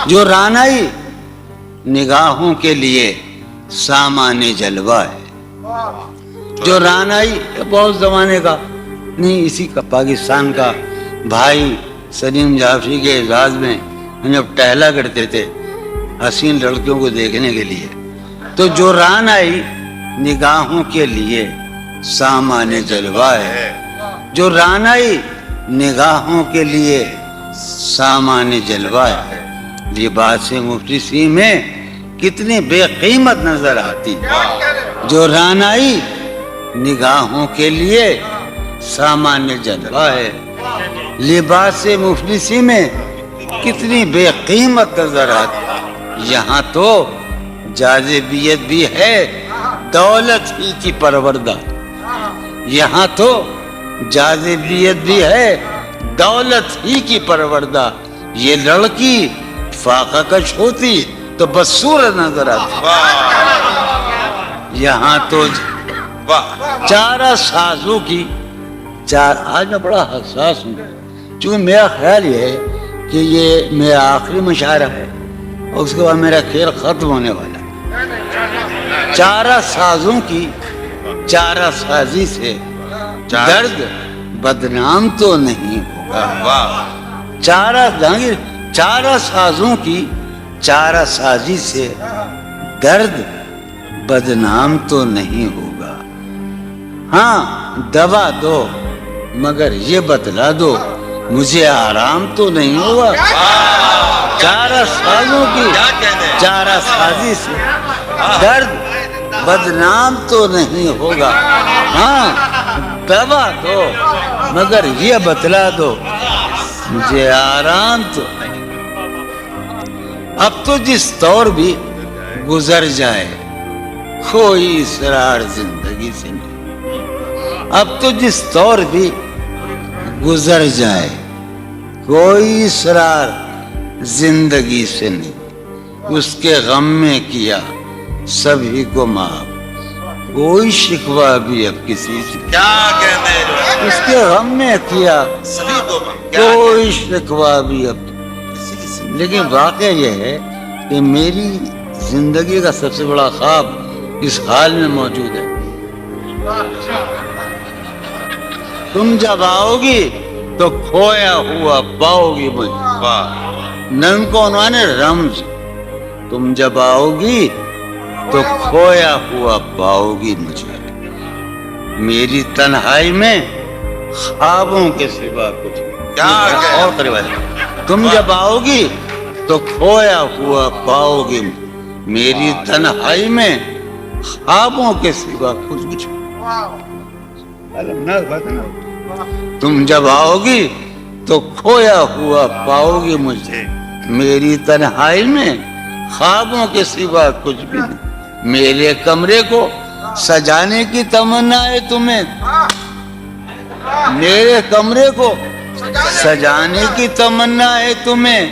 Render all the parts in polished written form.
جو رانائی نگاہوں کے لیے سامان جلوہ ہے. جو رانائی بہت زمانے کا نہیں، اسی کا پاکستان کا بھائی سلیم جعفری کے اعزاز میں ہم جب ٹہلا کرتے تھے حسین لڑکیوں کو دیکھنے کے لیے، تو جو رانائی نگاہوں کے لیے سامان جلوہ ہے. جو رانائی نگاہوں کے لیے سامان جلوہ ہے، لباس مفلسی میں کتنی بے قیمت نظر آتی. جو رانائی نگاہوں کے لیے سامان جلوہ ہے، لباس مفلسی میں کتنی بے قیمت نظر آتی. یہاں تو جاذبیت بھی ہے دولت ہی کی پروردہ. یہاں تو جاذبیت بھی ہے دولت ہی کی پروردہ. یہ لڑکی فاقہ کش ہوتی تو بدصورت نظر آتی. یہاں تو چارہ سازوں کی آج میں بڑا حساس ہوں، چونکہ میرا خیال یہ ہے کہ یہ میرا آخری مشاعرہ ہے اور اس کے بعد میرا کھیل ختم ہونے والا ہے. چارہ سازوں کی چارہ سازی سے درد بدنام تو نہیں ہوگا. چارہ سازوں کی چارہ سازی سے درد بدنام تو نہیں ہوگا. ہاں دوا دو مگر یہ بتلا دو مجھے آرام تو نہیں ہوگا. چارہ سازوں کی چارہ سازی سے درد بدنام تو نہیں ہوگا. ہاں دوا دو مگر یہ بتلا دو مجھے آرام تو نہیں. اب تو جس طور بھی گزر جائے کوئی اسرار زندگی سے نہیں. اب تو جس طور بھی گزر جائے کوئی اسرار زندگی سے نہیں. اس کے غم میں کیا سبھی کو معاف، کوئی شکوہ بھی اب کسی سے. اس کے غم میں کیا کوئی شکوہ بھی اب کسی سے. لیکن واقعہ یہ ہے کہ میری زندگی کا سب سے بڑا خواب اس حال میں موجود ہے. تم جب آؤ گی تو کھویا ہوا پاؤ گی مجھے. نن کو انہوں نے رمز. تم جب آؤ گی تو کھویا ہوا پاؤ گی مجھے. میری تنہائی میں خوابوں کے سوا کچھ اور قریب ہے. تم جب آؤ گی تو کھویا ہوا پاؤ گی. میری تنہائی میں خوابوں کے سوا کچھ. تم جب آؤ گی تو کھویا ہوا پاؤ گی مجھے. میری تنہائی میں خوابوں کے سوا کچھ بھی نہیں. میرے کمرے کو سجانے کی تمنا ہے تمہیں. میرے کمرے کو سجانے کی تمنا ہے تمہیں.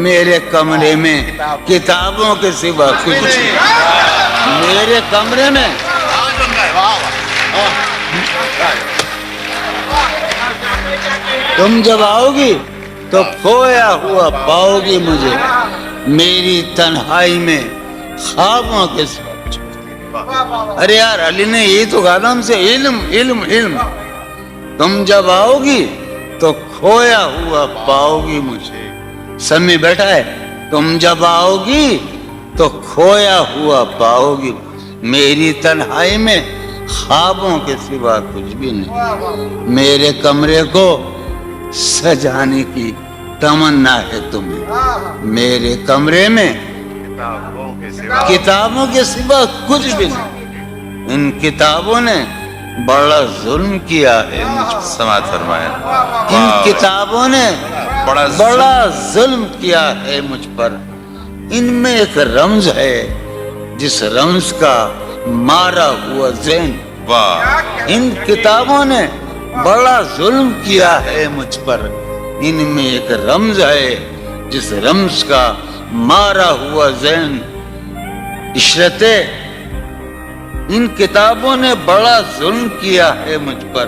میرے کمرے میں کتابوں کے سوا کچھ نہیں. میرے کمرے میں تم جب آؤ گی تو کھویا ہوا پاؤ گی مجھے. میری تنہائی میں خوابوں کے سوا. ارے یار علی نے یہ تو کہا ہم سے علم علم علم. تم جب آؤ گی تو کھویا ہوا پاؤ گی مجھے. سمی بیٹھا ہے. تم جب آؤ گی تو کھویا ہوا پاؤ گی. میری تنہائی میں خوابوں کے سوا کچھ بھی نہیں. میرے کمرے کو سجانے کی تمنا ہے تمہیں. میرے کمرے میں کتابوں کے سوا کچھ بھی نہیں. ان کتابوں نے بڑا ظلم کیا ہے مجھ پر. سماعت فرمایا. ان کتابوں نے بڑا ظلم کیا ہے مجھ پر. ان میں ایک رمز ہے جس رمز کا مارا ہوا ذہن. ان کتابوں نے بڑا ظلم کیا ہے مجھ پر. ان میں ایک رمز ہے جس رمز کا مارا ہوا ذہن. عشرتیں ان کتابوں نے بڑا ظلم کیا ہے مجھ پر.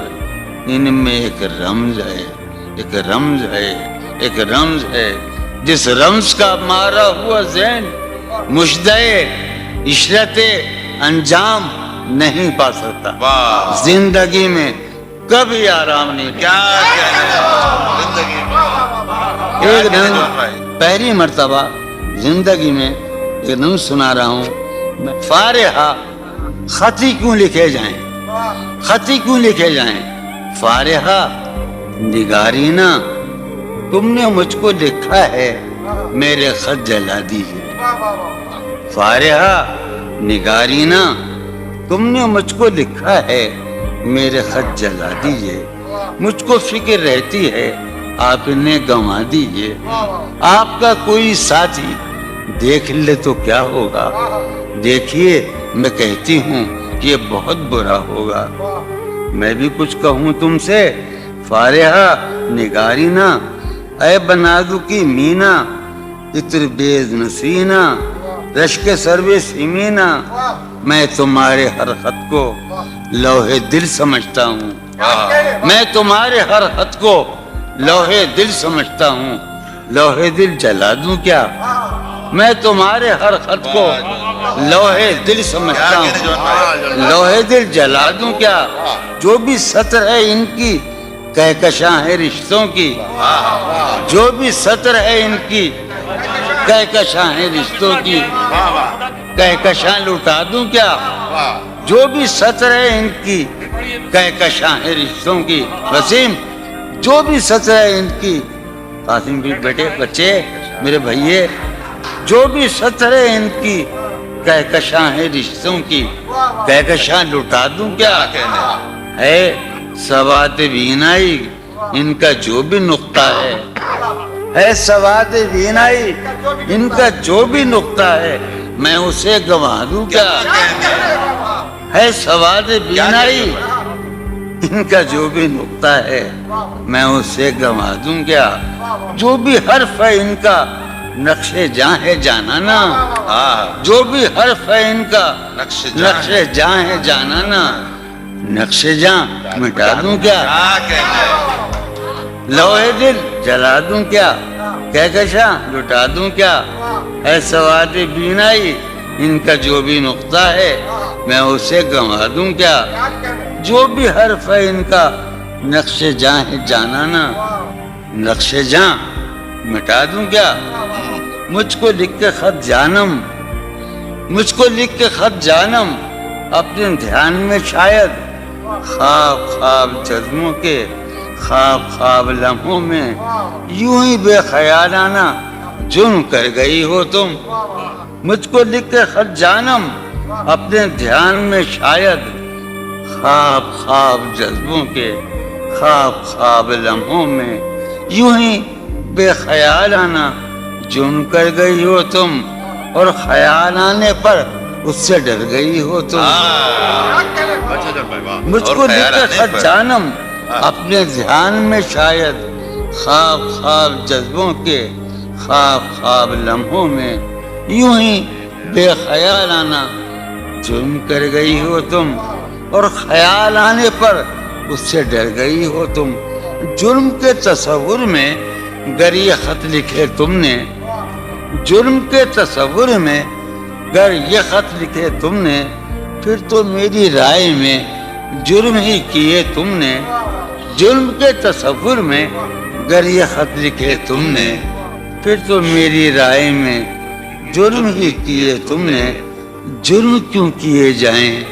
ان میں ایک رمز ہے ایک رمز ہے ایک رمز ہے جس رمز کا مارا ہوا ذہن مشدے عشرت انجام نہیں پا سکتا. زندگی میں کبھی آرام نہیں. کیا زندگی ایک دن پہلی مرتبہ زندگی میں ایک دن سنا رہا ہوں میں. فارحہ خطی کیوں لکھے جائیں, خطی کیوں لکھے جائیں. فارحہ نگارینا تم نے مجھ کو لکھا ہے, میرے خط جلا دیجیے. فارحہ نگارینا تم نے مجھ کو لکھا ہے, میرے خط جلا دیجیے. مجھ کو فکر رہتی ہے آپ انہیں گنوا دیجیے. آپ کا کوئی ساتھی دیکھ لے تو کیا ہوگا. دیکھیے میں کہتی ہوں یہ بہت برا ہوگا. میں بھی کچھ کہوں تم سے. فارحہ نگارینا اے بنادو کی مینا, اتر بیز نسینا رشک سروے سیمینا. میں تمہارے ہر خط کو لوہے دل سمجھتا ہوں. میں تمہارے ہر خط کو لوہے دل سمجھتا ہوں. لوہے دل جلا دوں کیا. میں تمہارے ہر خط کو لوہے دل سمجھتا ہوں. لوہے دل جلا دوں کیا. جو بھی سطر ہے ان کی کہکشاں ہے رشتوں کی. جو بھی سطر ہے ان کی کہکشاں ہے رشتوں کی. کہکشاں لٹا دوں کیا. جو بھی سطر ہے ان کی کہکشاں ہے رشتوں کی. وسیم جو بھی سطر ہے ان کی. قاسم بھی بیٹے بچے میرے بھائیے, جو بھی سطر ہے ان کی کہکشاں ہے رشتوں کی. کہکشاں لٹا دوں کیا. ہے سواد بینائی ان کا جو بھی نقطہ ہے سواد بینائی ان کا جو بھی نقطہ ہے, میں اسے گنوا دوں کیا. ہے سواد بینائی ان کا جو بھی نقطہ ہے, میں اسے گنوا دوں کیا. جو بھی حرف ہے ان کا نقش جاں ہے جانانا. جو بھی حرف ہے ان کا نقش جاں ہے جانانا. نقش جاں مٹا دوں کیا. لوہے دل جلا دوں کیا. کہکشاں لٹا دوں کیا. ہے سواد بینائی ان کا جو بھی نقطہ ہے, میں اسے گنوا دوں کیا. جو بھی حرف ہے ان کا نقش جاں ہے جانانا. نقش جاں مٹا دوں کیا. مجھ کو لکھ کے خط جانم, مجھ کو لکھ کے خط جانم اپنے دھیان میں شاید. خواب خواب جذبوں کے خواب خواب لمحوں میں یوں ہی بے خیالانہ جرم کر گئی ہو تم. مجھ کو لکھ کے خط جانم اپنے دھیان میں شاید. خواب خواب جذبوں کے خواب خواب لمحوں میں یوں ہی بے خیالانہ جرم کر گئی ہو تم. اور خیال آنے پر اس سے ڈر گئی ہو تم. مجھ کو لکھ کے خط جانم اپنے دھیان میں شاید. خواب خواب جذبوں کے خواب خواب لمحوں میں یوں ہی بے خیالانہ جرم کر گئی ہو تم. اور خیال آنے پر اس سے ڈر گئی ہو تم. جرم کے تصور میں گر یہ خط لکھے تم نے. جرم کے تصور میں گر یہ خط لکھے تم نے, پھر تو میری رائے میں جرم ہی کیے تم نے. جرم کے تصور میں گر یہ خط لکھے تم نے, پھر تو میری رائے میں جرم ہی کیے تم نے. جرم کیوں کیے جائیں,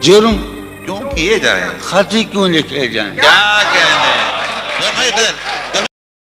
جرم کیوں کیے جائیں, خط ہی کیوں لکھے جائیں. کیا کہنے